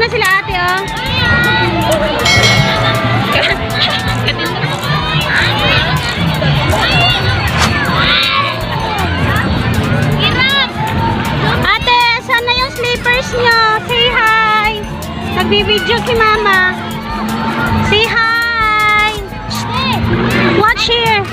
naman sila ate, oh. Ate, saan na yung slippers nyo? Say hi. Nagbibideo si mama. Say hi. Watch here.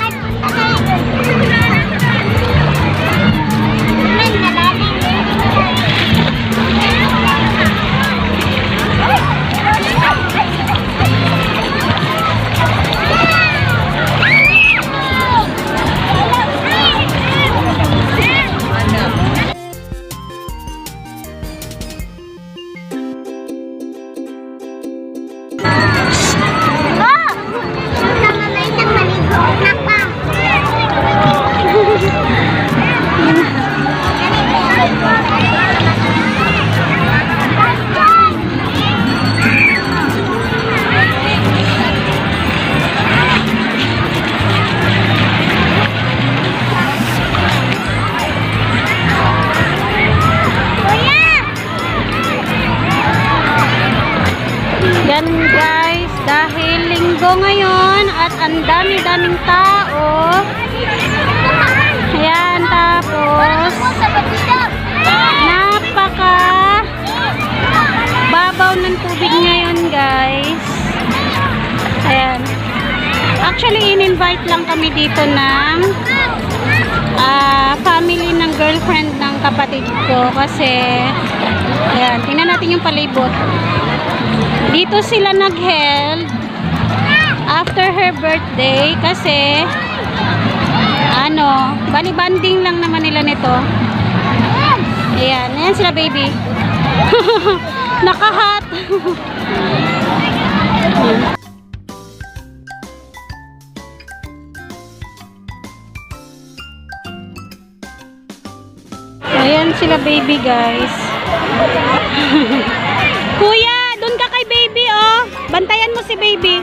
Yan guys, dahil linggo ngayon at ang dami-daming tao. Ayan, tapos napaka babaw ng tubig ngayon guys. Ayan. Actually, in-invite lang kami dito ng family ng girlfriend ng kapatid ko kasi ayan, tingnan natin yung palibot. Dito sila nag-held after her birthday kasi bali-banding lang naman nila nito. Ayan, ayan sila baby. Nakahat. Ayan sila baby guys. Kuya, doon ka kay baby, oh. Bantayan mo si baby.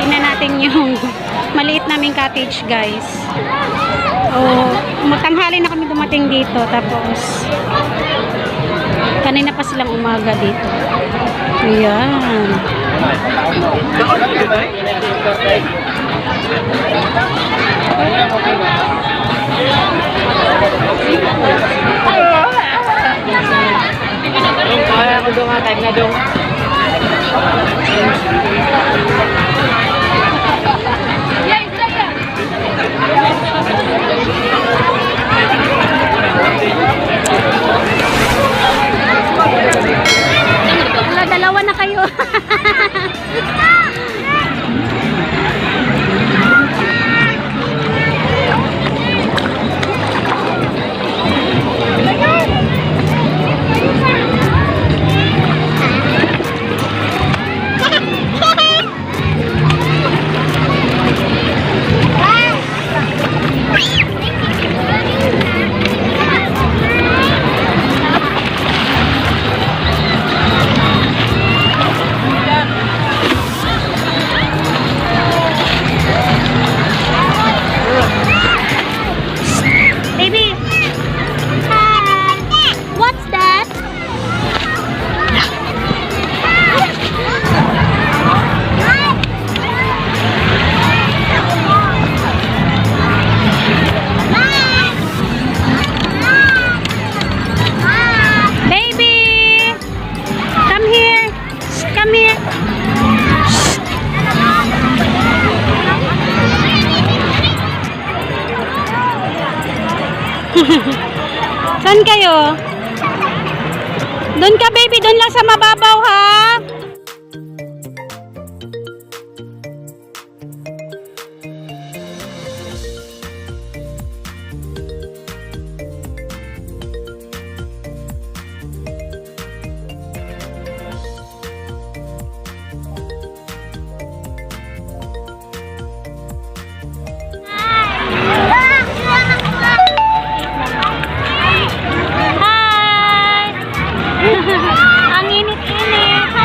Tingnan natin yung maliit naming cottage, guys. Oh, matanghali na kami dumating dito. Tapos, kanina pa silang umaga dito. Ayan. Kaya ako doon nga, type na doon. Wala, dalawa na kayo. Saan kayo? Doon ka baby, doon lang sa mababaw ha. Ang init-init.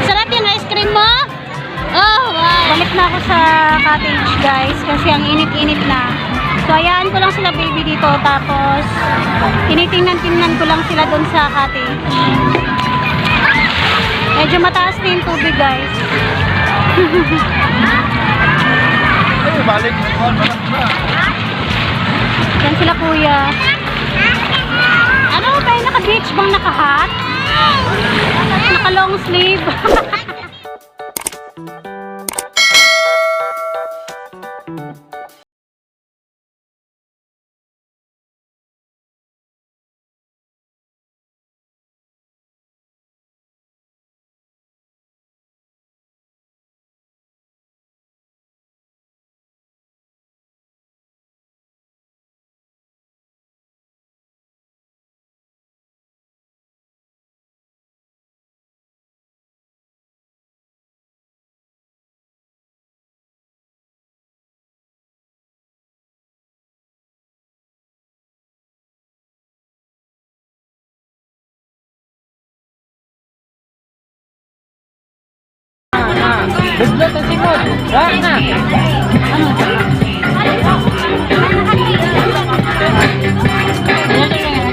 Sarap yung ice cream mo? Oh, wow. Balik na ako sa cottage, guys, kasi ang init-init na. So, hayaan ko lang sila baby dito. Tapos, tinitingnan-tingnan ko lang sila dun sa cottage. Medyo mataas din yung tubig, guys. Ay, balik. Yan sila, kuya. Ano tayo? Naka-beach bang naka-hat? Naka-long sleeve? Budlot ang simod. Wala na.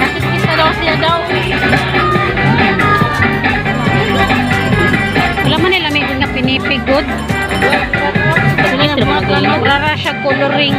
Nakiskis na daw siya daw. Wala man nila may na pinipigod. Rara siya coloring.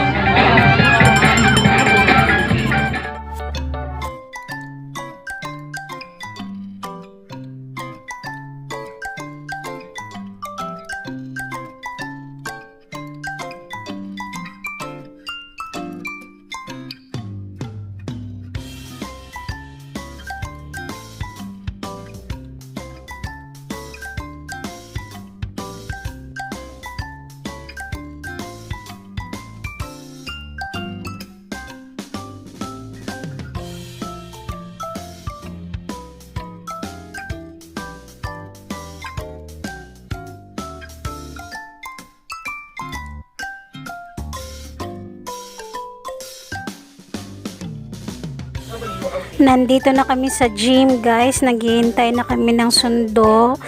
Nandito na kami sa gym, guys. Naghihintay na kami ng sundo.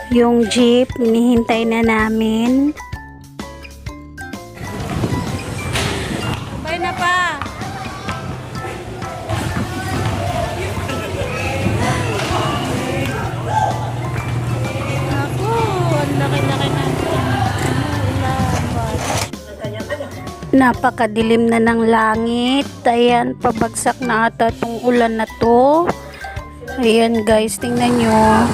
Yung jeep, hinihintay na namin. Sabay na pa. Ako, ang laki-laki na. Napakadilim na ng langit. Ayan, pabagsak na ata itong ulan na to. Ayan, guys, tingnan nyo.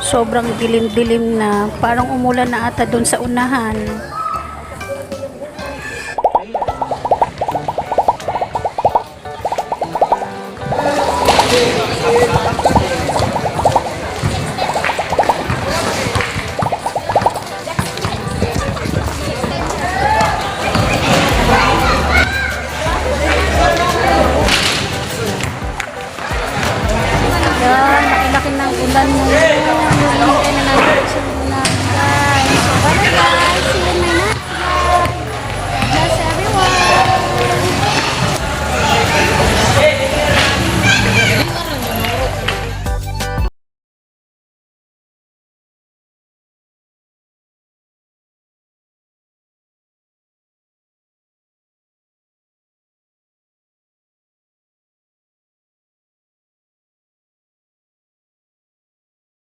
Sobrang dilim-dilim na. Parang umulan na ata doon sa unahan.